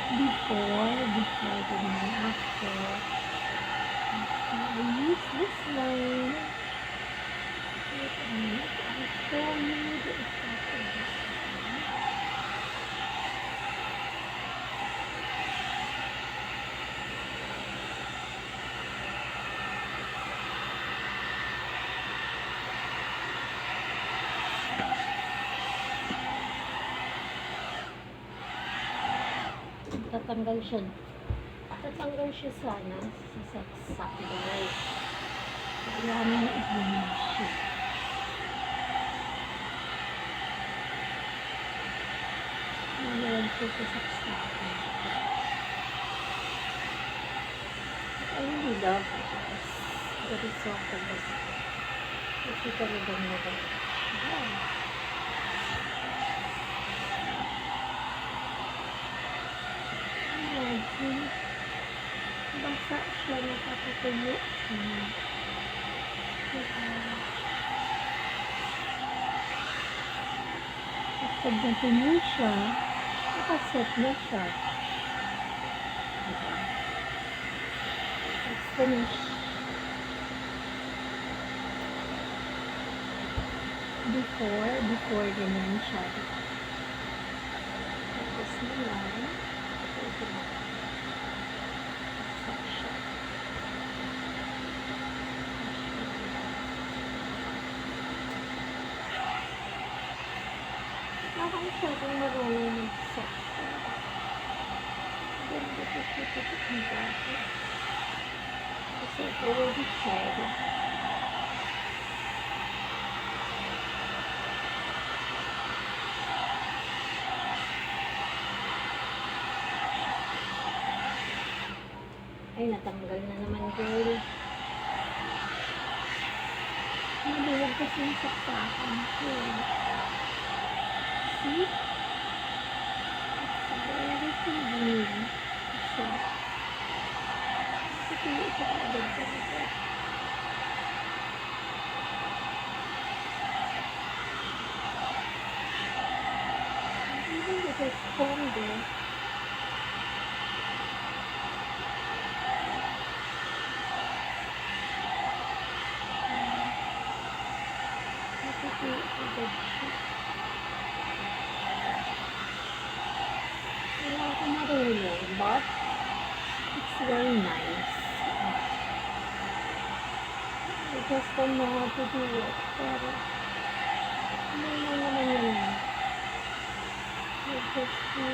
before ganyan, after. I use this line. Wait a minute, I'll show you the effect of this line. Tatanggal siya sana sa saksak, guys. Kailangan i-remove siya. Nalagyan ko sa saksak. I really love it, guys. Very soft of this. Kasi talagang maganda. Wow. Basa siya, nakakatuyo siya. Kapag natuyo siya, nakaset na siya. It's finished. Before ganyan siya. Tapos na lang. Ako masyadong marunong mag-sakto. Ganda ko siya kapit ng bago. Kasi ito already tried. Ay, natanggal na naman, girl. Maluwag kasi yung saksakan ko. See? It's very convenient. So, ito yung isa agad talaga. Even if it's stronger, ito yung agad siya. Wala ako marunong, but it's very nice. I just don't know how to do it. Pero, ano naman yun. I just do